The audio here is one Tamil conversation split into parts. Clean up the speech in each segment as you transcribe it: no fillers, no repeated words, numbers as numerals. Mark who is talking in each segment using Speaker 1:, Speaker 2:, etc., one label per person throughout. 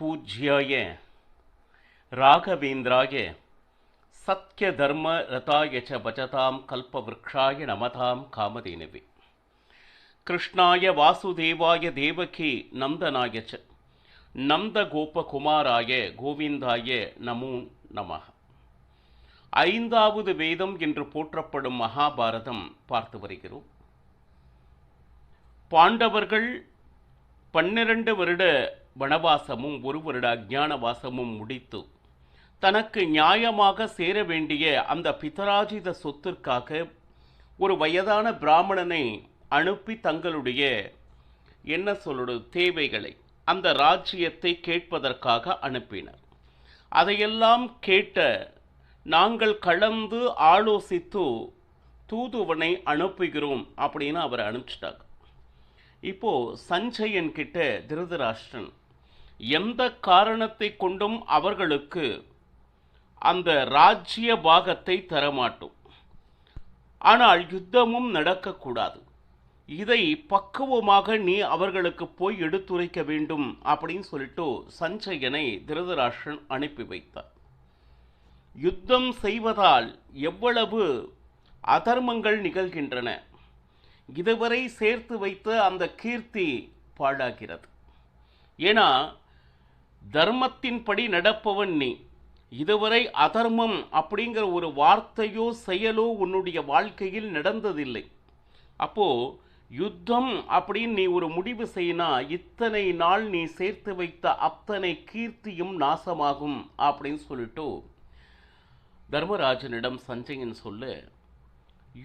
Speaker 1: பூஜ்யாய ராகவேந்திராய சத்ய தர்ம ரதாய ச பஜதாம் கல்பவ்ருக்ஷாய நமதாம் காமதேனவே கிருஷ்ணாய வாசுதேவாய தேவகி நந்தனாய ச நந்த கோபகுமாராய கோவிந்தாய நமோ நமः. ஐந்தாவது வேதம் என்று போற்றப்படும் மகாபாரதம் பார்த்து வருகிறோம். பாண்டவர்கள் 12 வருட வனவாசமும் 1 வருட அஞ்ஞான வாசமும் முடித்து தனக்கு நியாயமாக சேர வேண்டிய அந்த பிதராஜித சொத்திற்காக ஒரு வயதான பிராமணனை அனுப்பி தங்களுடைய தேவைகளை அந்த ராஜ்யத்தை கேட்பதற்காக அனுப்பினர். அதையெல்லாம் கேட்ட நாங்கள் கலந்து ஆலோசித்து தூதுவனை அனுப்புகிறோம் அப்படின்னு அவர் அனுப்பிச்சிட்டாங்க. இப்போ சஞ்சயன் கிட்ட திருதராஷ்டிரன் எந்த காரணத்தை கொண்டும் அவர்களுக்கு அந்த ராஜ்ய பாகத்தை தரமாட்டோம், ஆனால் யுத்தமும் நடக்கக்கூடாது, இதை பக்குவமாக நீ அவர்களுக்கு போய் எடுத்துரைக்க வேண்டும் அப்படின்னு சொல்லிட்டு சஞ்சயனை திருதராஷ்டிரன் அனுப்பி வைத்தார். யுத்தம் செய்வதால் எவ்வளவு அதர்மங்கள் நிகழ்கின்றன, இதுவரை சேர்த்து வைத்த அந்த கீர்த்தி பாழாகிறது. ஏன்னா தர்மத்தின்படி நடப்பவன் நீ, இதுவரை அதர்மம் அப்படிங்கிற ஒரு வார்த்தையோ செயலோ உன்னுடைய வாழ்க்கையில் நடந்ததில்லை. அப்போ யுத்தம் அப்படின்னு நீ ஒரு முடிவு செய்யினா இத்தனை நாள் நீ சேர்த்து வைத்த அத்தனை கீர்த்தியும் நாசமாகும் அப்படின்னு சொல்லிட்டு தர்மராஜனிடம் சஞ்சயன் சொல்ல,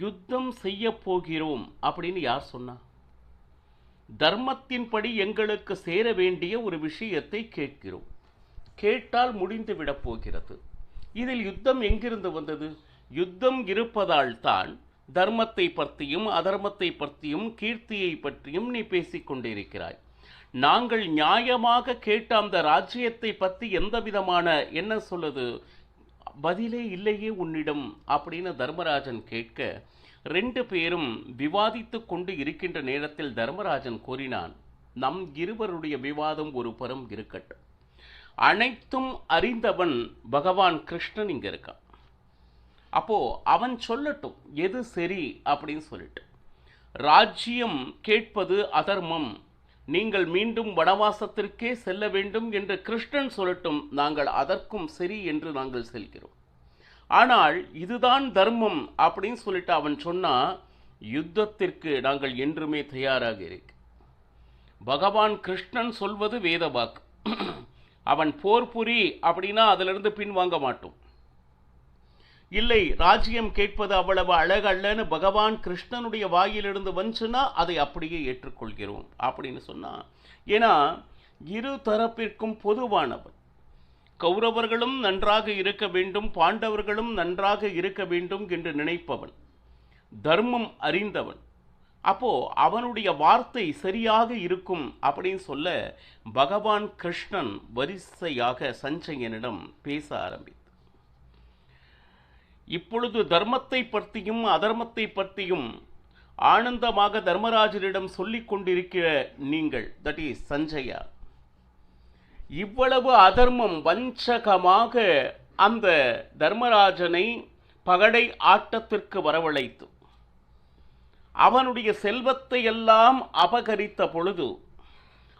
Speaker 1: யுத்தம் செய்ய போகிறோம் அப்படின்னு யார் சொன்னா? தர்மத்தின்படி எங்களுக்கு சேர வேண்டிய ஒரு விஷயத்தை கேட்கிறோம், கேட்டால் முடிந்து விடப் போகிறது. இதில் யுத்தம் எங்கிருந்து வந்தது? யுத்தம் இருப்பதால் தான் தர்மத்தை பற்றியும் அதர்மத்தை பற்றியும் கீர்த்தியை பற்றியும் நீ பேசிக்கொண்டிருக்கிறாய். நாங்கள் நியாயமாக கேட்ட அந்த ராஜ்யத்தை பற்றி எந்த விதமான என்ன சொல்லுது பதிலே இல்லையே உன்னிடம் அப்படின்னு தர்மராஜன் கேட்க, 2 பேரும் விவாதித்து கொண்டு இருக்கின்ற நேரத்தில் தர்மராஜன் கூறினான், நம் இருவருடைய விவாதம் ஒரு புறம் இருக்கட்டும், அனைத்தும் அறிந்தவன் பகவான் கிருஷ்ணன் இங்க இருக்கான். அப்போ அவன் சொல்லட்டும் எது சரி அப்படின்னு சொல்லிட்டு. ராஜ்யம் கேட்பது அதர்மம், நீங்கள் மீண்டும் வனவாசத்திற்கே செல்ல வேண்டும் என்று கிருஷ்ணன் சொல்லட்டும், நாங்கள் அதற்கும் சரி என்று நாங்கள் செல்கிறோம். ஆனால் இதுதான் தர்மம் அப்படின்னு சொல்லிட்டு அவன் சொன்னா, யுத்தத்திற்கு நாங்கள் என்றுமே தயாராக இருக்கு. பகவான் கிருஷ்ணன் சொல்வது வேத வாக்கு, அவன் போர் புரி அப்படின்னா அதிலிருந்து பின்வாங்க மாட்டோம். இல்லை, ராஜ்யம் கேட்பது அவ்வளவு அழகல்லன்னு பகவான் கிருஷ்ணனுடைய வாயிலிருந்து வந்துச்சுன்னா அதை அப்படியே ஏற்றுக்கொள்கிறோம் அப்படின்னு சொன்னா. ஏன்னா இரு தரப்பிற்கும் பொதுவானவன், கௌரவர்களும் நன்றாக இருக்க வேண்டும், பாண்டவர்களும் நன்றாக இருக்க வேண்டும் என்று நினைப்பவன், தர்மம் அறிந்தவன். அப்போ அவனுடைய வார்த்தை சரியாக இருக்கும் அப்படின்னு சொல்ல பகவான் கிருஷ்ணன் வரிசையாக சஞ்சயனிடம் பேச ஆரம்பித்தார். இப்பொழுது தர்மத்தை பற்றியும் அதர்மத்தை பற்றியும் ஆனந்தமாக தர்மராஜரிடம் சொல்லிக் கொண்டிருக்கிற நீங்கள், தட் இஸ் சஞ்சயா, இவ்வளவு அதர்மம் வஞ்சகமாக அந்த தர்மராஜனை பகடை ஆட்டத்திற்கு வரவழைத்து அவனுடைய செல்வத்தை எல்லாம் அபகரித்த பொழுது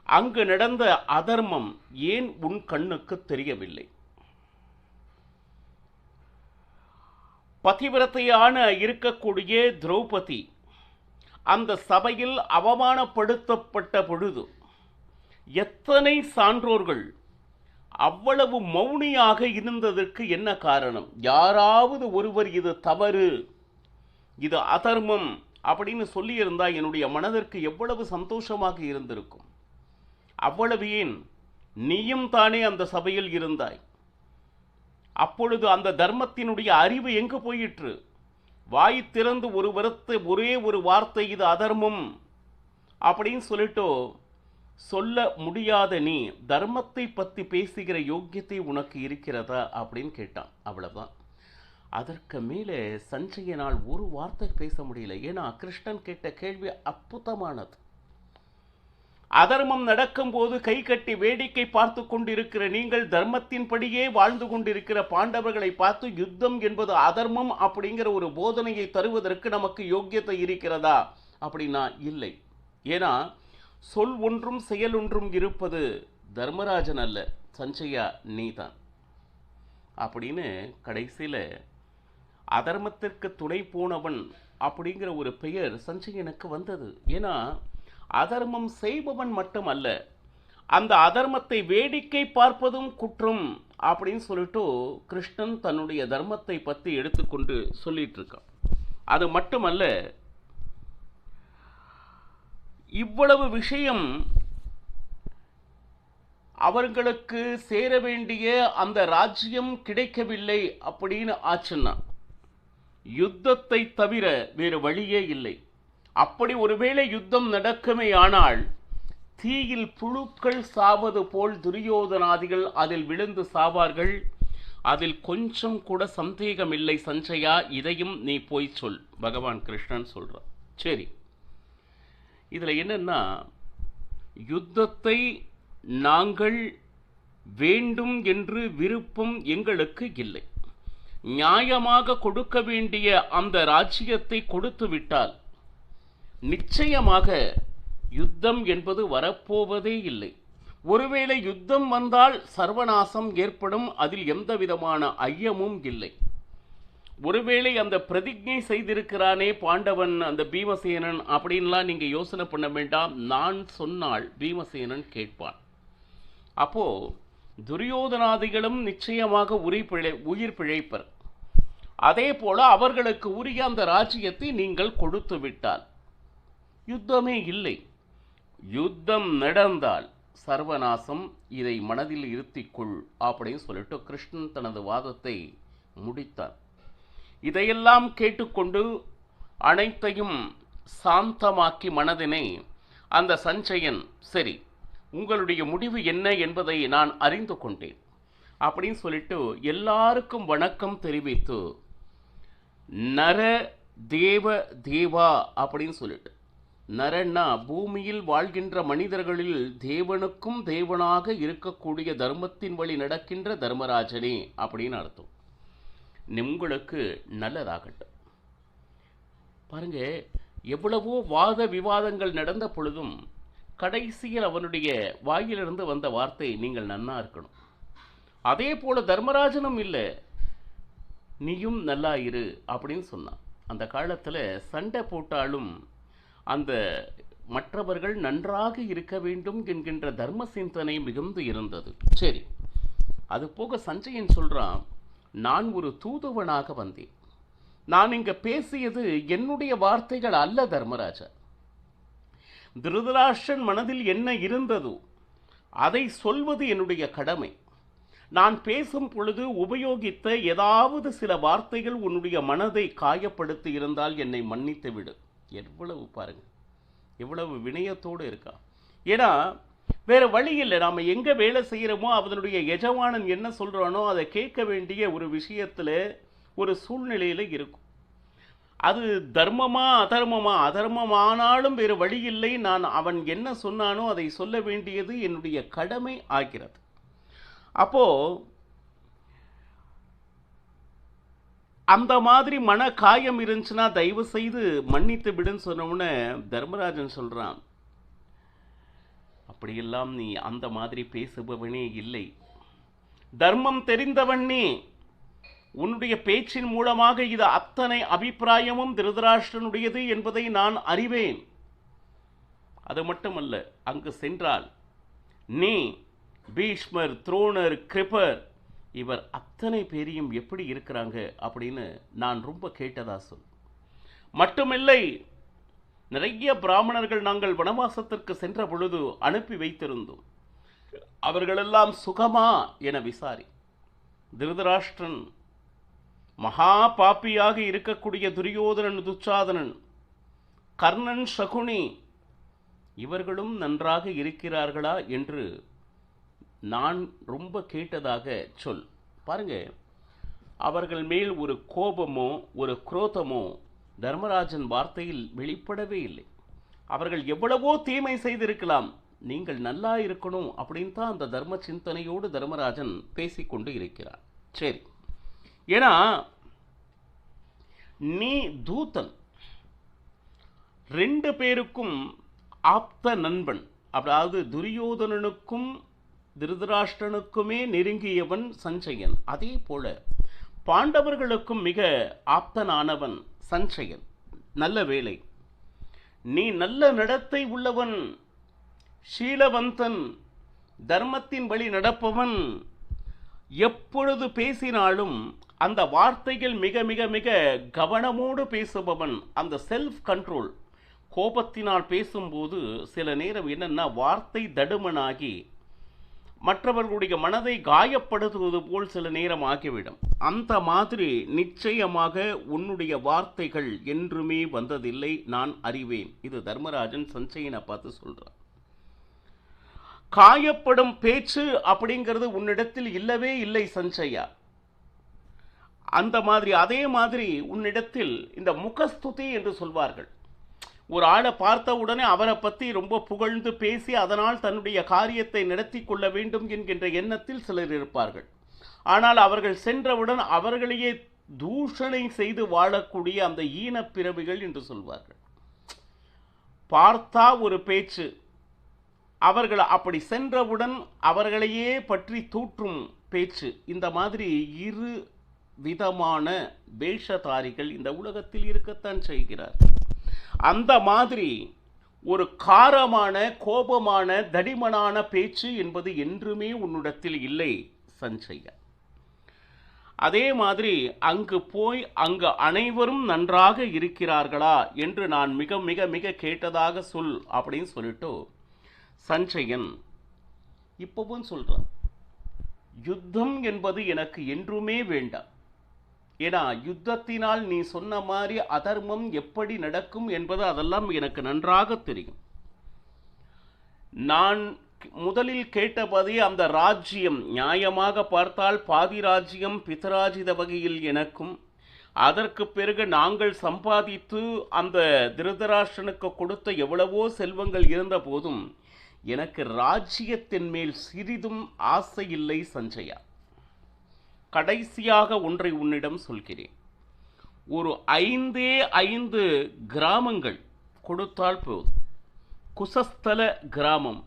Speaker 1: அங்கு நடந்த அதர்மம் ஏன் உன் கண்ணுக்கு தெரியவில்லை? பதிவிரத்தையான இருக்கக்கூடிய திரௌபதி அந்த சபையில் அவமானப்படுத்தப்பட்ட பொழுது எத்தனை சான்றோர்கள் அவ்வளவு மௌனியாக இருந்ததற்கு என்ன காரணம்? யாராவது ஒருவர் இது தவறு, இது அதர்மம் அப்படின்னு சொல்லியிருந்தா என்னுடைய மனதிற்கு எவ்வளவு சந்தோஷமாக இருந்திருக்கும். அவ்வளவு ஏன், நீயும் தானே அந்த சபையில் இருந்தாய். அப்பொழுது அந்த தர்மத்தினுடைய அறிவு எங்கு போயிற்று? வாய் திறந்து ஒரே ஒரு வார்த்தை இது அதர்மம் அப்படின்னு சொல்லிட்டோ சொல்ல முடியாத நீ தர்மத்தை பற்றி பேசுகிற யோக்கியத்தை உனக்கு இருக்கிறதா அப்படின்னு கேட்டான். அவ்வளவுதான். அதற்கு மேலே சஞ்சயனால் ஒரு வார்த்தை பேச முடியல. ஏன்னா கிருஷ்ணன் கேட்ட கேள்வி அற்புதமானது. அதர்மம் நடக்கும்போது கை கட்டி வேடிக்கை பார்த்து கொண்டிருக்கிற நீங்கள் தர்மத்தின்படியே வாழ்ந்து கொண்டிருக்கிற பாண்டவர்களை பார்த்து யுத்தம் என்பது அதர்மம் அப்படிங்கிற ஒரு போதனையை தருவதற்கு நமக்கு யோக்கியத்தை இருக்கிறதா அப்படின்னா இல்லை. ஏன்னா சொல் ஒன்றும் செயல் ஒன்றும் இருப்பது தர்மராஜன் அல்ல, சஞ்சயா நீதான் அப்படின்னு கடைசியில் அதர்மத்திற்கு துணை போனவன் அப்படிங்கிற ஒரு பெயர் சஞ்சயனுக்கு வந்தது. ஏன்னா அதர்மம் செய்பவன் மட்டும் அல்ல, அந்த அதர்மத்தை வேடிக்கை பார்ப்பதும் குற்றம் அப்படின்னு சொல்லிட்டு கிருஷ்ணன் தன்னுடைய தர்மத்தை பற்றி எடுத்துக்கொண்டு சொல்லிட்டு இருக்கான். அது மட்டுமல்ல, இவ்வளவு விஷயம் அவர்களுக்கு சேர வேண்டிய அந்த ராஜ்யம் கிடைக்கவில்லை அப்படின்னு ஆச்சுன்னா யுத்தத்தை தவிர வேறு வழியே இல்லை. அப்படி ஒருவேளை யுத்தம் நடக்குமே ஆனால் தீயில் புழுக்கள் சாவது போல் துரியோதனாதிகள் அதில் விழுந்து சாவார்கள். அதில் கொஞ்சம் கூட சந்தேகம் இல்லை சஞ்சயா, இதையும் நீ போய் சொல், பகவான் கிருஷ்ணன் சொல்றான். சரி, இதுல என்னன்னா, யுத்தத்தை நாங்கள் வேண்டும் என்று விருப்பம் எங்களுக்கு இல்லை. நியாயமாக கொடுக்க வேண்டிய அந்த ராஜ்யத்தை கொடுத்து விட்டால் நிச்சயமாக யுத்தம் என்பது வரப்போவதே இல்லை. ஒருவேளை யுத்தம் வந்தால் சர்வநாசம் ஏற்படும், அதில் எந்த விதமான ஐயமும் இல்லை. ஒருவேளை அந்த பிரதிஜை செய்திருக்கிறானே பாண்டவன், அந்த பீமசேனன் அப்படின்லாம் நீங்க யோசனை பண்ண வேண்டாம். நான் சொன்னால் பீமசேனன் கேட்பான். அப்போ துரியோதனாதிகளும் நிச்சயமாக உயிர் பிழைப்பர். அதே போல அவர்களுக்கு உரிய அந்த ராஜ்யத்தை நீங்கள் கொடுத்து விட்டால் யுத்தமே இல்லை. யுத்தம் நடந்தால் சர்வநாசம், இதை மனதில் இருத்திக்கொள் அப்படின்னு சொல்லிட்டு கிருஷ்ணன் தனது வாதத்தை முடித்தார். இதையெல்லாம் கேட்டுக்கொண்டு அனைத்தையும் சாந்தமாக்கி மனதினை அந்த சஞ்சயன், சரி உங்களுடைய முடிவு என்ன என்பதை நான் அறிந்து கொண்டேன் அப்படின்னு சொல்லிட்டு எல்லாருக்கும் வணக்கம் தெரிவித்து நர தேவ தேவா அப்படின்னு சொல்லிட்டு, நரன்னா பூமியில் வாழ்கின்ற மனிதர்களில் தேவனுக்கும் தேவனாக இருக்கக்கூடிய தர்மத்தின் வழி நடக்கின்ற தர்மராஜனே அப்படின்னு அர்த்தம். உங்களுக்கு நல்லதாகட்டும். பாருங்க, எவ்வளவோ வாத விவாதங்கள் நடந்த பொழுதும் கடைசியில் அவனுடைய வாயிலிருந்து வந்த வார்த்தை நீங்கள் நன்னா இருக்கணும். அதே போல தர்மராஜனும் இல்லை, நீயும் நல்லா இரு அப்படின்னு சொன்னான். அந்த காலத்தில் சண்டை போட்டாலும் அந்த மற்றவர்கள் நன்றாக இருக்க வேண்டும் என்கின்ற தர்ம சிந்தனை மிகுந்து இருந்தது. சரி, அது போக சஞ்சயன் சொல்றான், நான் ஒரு தூதுவனாக வந்தேன். நான் இங்க பேசியது என்னுடைய வார்த்தைகள் அல்ல தர்மராஜா. திருதராஷ்டிரன் மனதில் என்ன இருந்ததோ அதை சொல்வது என்னுடைய கடமை. நான் பேசும் பொழுது உபயோகித்த ஏதாவது சில வார்த்தைகள் உன்னுடைய மனதை காயப்படுத்தி இருந்தால் என்னை மன்னித்து விடு. எவ்வளவு பாருங்க, எவ்வளவு வினயத்தோடு இருக்கா. ஏன்னா வேற வழி இல்லை. நாம் எங்க வேலை செய்யறோமோ அதனுடைய எஜமானன் என்ன சொல்றானோ அதை கேட்க வேண்டிய ஒரு விஷயத்துல ஒரு சூழ்நிலையில இருக்கும். அது தர்மமா அதர்மமா, அதர்மமானாலும் வேறு வழி இல்லை. நான் அவன் என்ன சொன்னானோ அதை சொல்ல வேண்டியது என்னுடைய கடமை ஆகிறது. அப்போ அந்த மாதிரி மன காயம் இருந்துச்சுன்னா தயவு செய்து மன்னித்து விடுன்னு சொன்னோம்னு தர்மராஜன் சொல்றான், அப்படியெல்லாம் நீ அந்த மாதிரி பேசுபவனே இல்லை. தர்மம் தெரிந்தவன் நீ. உன்னுடைய பேச்சின் மூலமாக இது அத்தனை அபிப்பிராயமும் திருதராஷ்டிரனுடையது என்பதை நான் அறிவேன். அது மட்டுமல்ல, அங்கு சென்றால் நீ பீஷ்மர், துரோணர், கிருபர் இவர் அத்தனை பேரையும் எப்படி இருக்கிறாங்க அப்படின்னு நான் ரொம்ப கேட்டதா சொல். மட்டுமில்லை, நிறைய பிராமணர்கள் நாங்கள் வனவாசத்திற்கு சென்ற பொழுது அனுப்பி வைத்திருந்தோம். அவர்களெல்லாம் சுகமா என விசாரி. திருதராஷ்டிரன், மகா பாப்பியாக இருக்கக்கூடிய துரியோதனன், துச்சாதனன், கர்ணன், சகுனி இவர்களும் நன்றாக இருக்கிறார்களா என்று நான் ரொம்ப கேட்டதாக சொல். பாருங்க, அவர்கள் மேல் ஒரு கோபமோ ஒரு குரோதமோ தர்மராஜன் வார்த்தையில் வெளிப்படவே இல்லை. அவர்கள் எவ்வளவோ தீமை செய்திருக்கலாம், நீங்கள் நல்லா இருக்கணும் அப்படின்னு தான் அந்த தர்ம சிந்தனையோடு தர்மராஜன் பேசிக்கொண்டு இருக்கிறார். சரி, ஏன்னா நீ தூதன், 2 பேருக்கும் ஆப்த நண்பன், அதாவது துரியோதனனுக்கும் திருதராஷ்டிரனுக்குமே நெருங்கியவன் சஞ்சயன். அதே போல பாண்டவர்களுக்கும் மிக ஆப்தனானவன் சஞ்சயன். நல்ல வேளை, நீ நல்ல நடத்தை உள்ளவன், ஷீலவந்தன், தர்மத்தின் வழி நடப்பவன், எப்பொழுது பேசினாலும் அந்த வார்த்தைகள் மிக மிக மிக கவனமோடு பேசுபவன். அந்த செல்ஃப் கண்ட்ரோல், கோபத்தினால் பேசும்போது சில நேரம் என்னன்னா வார்த்தை தடுமனாகி மற்றவர்களுடைய மனதை காயப்படுத்துவது போல் சில நேரம் ஆகிவிடும். அந்த மாதிரி நிச்சயமாக உன்னுடைய வார்த்தைகள் என்றுமே வந்ததில்லை, நான் அறிவேன். இது தர்மராஜன் சஞ்சயனை பார்த்து சொல்றான். காயப்படும் பேச்சு அப்படிங்கிறது உன்னிடத்தில் இல்லவே இல்லை சஞ்சயா. அந்த மாதிரி அதே மாதிரி உன்னிடத்தில் இந்த முகஸ்துதி என்று சொல்வார்கள். ஒரு ஆளை பார்த்த உடனே அவரை பற்றி ரொம்ப புகழ்ந்து பேசி அதனால் தன்னுடைய காரியத்தை நடத்தி கொள்ள வேண்டும் என்கின்ற எண்ணத்தில் சிலர் இருப்பார்கள். ஆனால் அவர்கள் சென்றவுடன் அவர்களையே தூஷணை செய்து வாழக்கூடிய அந்த ஈனப்பிறவிகள் என்று சொல்வார்கள். பார்த்தா ஒரு பேச்சு, அவர்கள் அப்படி சென்றவுடன் அவர்களையே பற்றி தூற்றும் பேச்சு. இந்த மாதிரி இரு விதமான வேஷதாரிகள் இந்த உலகத்தில் இருக்கத்தான் செய்கிறார். அந்த மாதிரி ஒரு காரமான, கோபமான, தடிமனான பேச்சு என்பது என்றுமே உன்னிடத்தில் இல்லை சஞ்சயா. அதே மாதிரி அங்கு போய் அங்கு அனைவரும் நன்றாக இருக்கிறார்களா என்று நான் மிக மிக மிக கேட்டதாக சொல் அப்படின்னு சொல்லிட்டு சஞ்சயன் இப்பவும் சொல்றான், யுத்தம் என்பது எனக்கு என்றுமே வேண்டாம். ஏன்னா யுத்தத்தினால் நீ சொன்ன மாதிரி அதர்மம் எப்படி நடக்கும் என்பது அதெல்லாம் எனக்கு நன்றாக தெரியும். நான் முதலில் கேட்டபடி அந்த ராஜ்யம் நியாயமாக பார்த்தால் பாதி ராஜ்யம் பிதராஜித வகையில் எனக்கும், அதற்கு பிறகு நாங்கள் சம்பாதித்து அந்த திருதராஷ்டிரனுக்கு கொடுத்த எவ்வளவோ செல்வங்கள் இருந்த போதும் எனக்கு ராஜ்யத்தின் மேல் சிறிதும் ஆசை இல்லை சஞ்சயா. கடைசியாக ஒன்றை உன்னிடம் சொல்கிறேன். ஒரு 5 கிராமங்கள் கொடுத்தால் போதும். குசஸ்தல கிராமம்,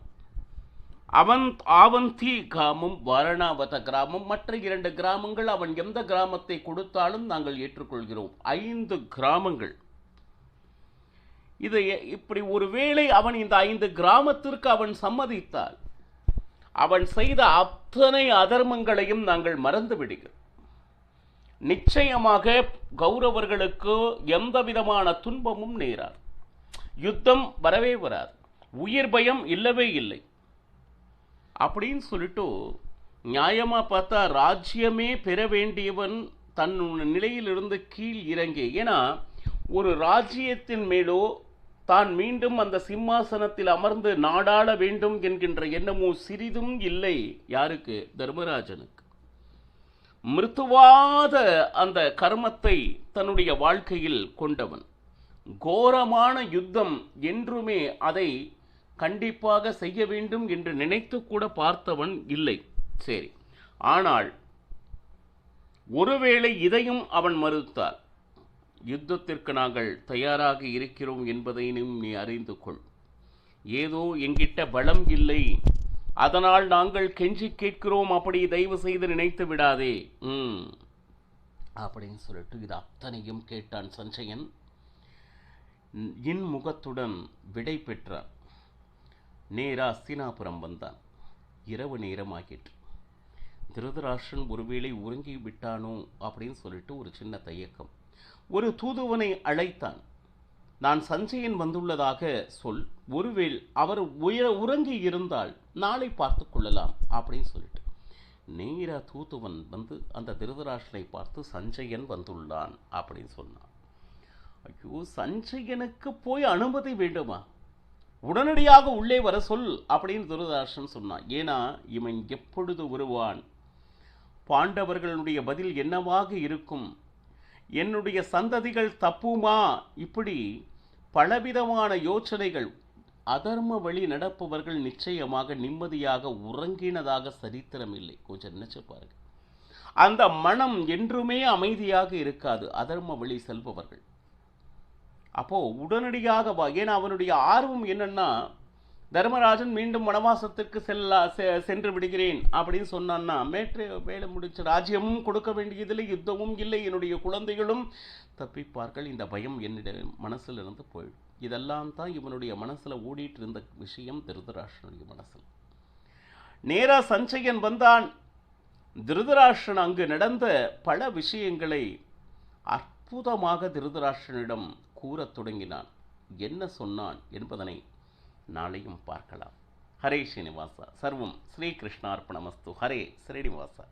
Speaker 1: ஆவந்தி கிராமம், வாரணாவத கிராமம், மற்ற 2 கிராமங்கள், அவன் எந்த கிராமத்தை கொடுத்தாலும் நாங்கள் ஏற்றுக்கொள்கிறோம். 5 கிராமங்கள். இதை இப்படி ஒருவேளை அவன் இந்த 5 கிராமத்திற்கு அவன் சம்மதித்தால் அவன் செய்த அத்தனை அதர்மங்களையும் நாங்கள் மறந்து விடுகிறோம். நிச்சயமாக கௌரவர்களுக்கு எந்த விதமான துன்பமும் நேராது, யுத்தம் வரவே வராது, உயிர் பயம் இல்லவே இல்லை அப்படின்னு சொல்லிட்டு நியாயமா பார்த்தா ராஜ்யமே பெற வேண்டியவன் தன் நிலையிலிருந்து கீழ் இறங்கி, ஏன்னா ஒரு ராஜ்யத்தின் மேலோ தான் மீண்டும் அந்த சிம்மாசனத்தில் அமர்ந்து நாடாள வேண்டும் என்கின்ற எண்ணமோ சிறிதும் இல்லை. யாருக்கு? தர்மராஜனுக்கு. மிருத்துவாத அந்த கர்மத்தை தன்னுடைய வாழ்க்கையில் கொண்டவன். கோரமான யுத்தம் என்றுமே அதை கண்டிப்பாக செய்ய வேண்டும் என்று நினைத்து கூட பார்த்தவன் இல்லை. சரி, ஆனால் ஒருவேளை இதையும் அவன் மறுத்தால், யுத்தத்திற்கு நாங்கள் தயாராக இருக்கிறோம் என்பதையும் நீ அறிந்து கொள். ஏதோ எங்கிட்ட பலம் இல்லை, அதனால் நாங்கள் கெஞ்சி கேட்கிறோம், அப்படி தயவு செய்து நினைத்து விடாதே அப்படின்னு சொல்லிட்டு இது அத்தனையும் கேட்டான் சஞ்சயன். இன்முகத்துடன் விடை பெற்றான். நேரா அஸ்தினாபுரம் வந்தான். இரவு நேரமாகிட்டு. திருதராஷ்டிரன் ஒருவேளை உறங்கி விட்டானோ அப்படின்னு சொல்லிட்டு ஒரு சின்ன தயக்கம். ஒரு தூதுவனை அழைத்தான். நான் சஞ்சயன் வந்துள்ளதாக சொல், ஒருவேளை அவர் உறங்கி இருந்தால் நாளை பார்த்து கொள்ளலாம் அப்படின்னு சொல்லிட்டு நேரா தூதுவன் வந்து அந்த திருதராஷ்டிரனை பார்த்து சஞ்சயன் வந்துள்ளான் அப்படின்னு சொன்னான். ஐயோ, சஞ்சயனுக்கு போய் அனுமதி வேண்டுமா? உடனடியாக உள்ளே வர சொல் அப்படின்னு திருதராஷ்டிரன் சொன்னான். ஏன்னா இவன் எப்பொழுது வருவான், பாண்டவர்களுடைய பதில் என்னவாக இருக்கும், என்னுடைய சந்ததிகள் தப்புமா, இப்படி பலவிதமான யோசனைகள் அதர்ம வழி நடப்பவர்கள் நிச்சயமாக நிம்மதியாக உறங்கினதாக சரித்திரம் இல்லை. கொஞ்சம் நினைச்சு பாருங்க. அந்த மனம் என்றுமே அமைதியாக இருக்காது அதர்ம வழி செல்பவர்கள். அப்போ உடனடியாக ஏன்னா அவனுடைய ஆர்வம் என்னன்னா, தர்மராஜன் மீண்டும் வனவாசத்திற்கு சென்று விடுகிறேன் அப்படின்னு சொன்னான்னா, மேலே முடிச்ச ராஜ்யமும் கொடுக்க வேண்டியதில்லை, யுத்தமும் இல்லை, என்னுடைய குழந்தைகளும் தப்பிப்பார்கள், இந்த பயம் என்னுடைய மனசில் இருந்து போயிடும். இதெல்லாம் தான் இவனுடைய மனசுல ஓடிட்டு இருந்த விஷயம் திருதராஷ்டிரனுடைய மனசில். நேரா சஞ்சயன் வந்தான். திருதராஷ்டிரன் அங்கு நடந்த பல விஷயங்களை அற்புதமாக திருதராஷ்டிரனிடம் கூறத் தொடங்கினான். என்ன சொன்னான் என்பதனை நாளையும் பார்க்கலாம். ஹரே ஸ்ரீனிவாசா. சர்வம் ஸ்ரீகிருஷ்ணார்ப்பணமஸ்து. ஹரே ஸ்ரீனிவாசா.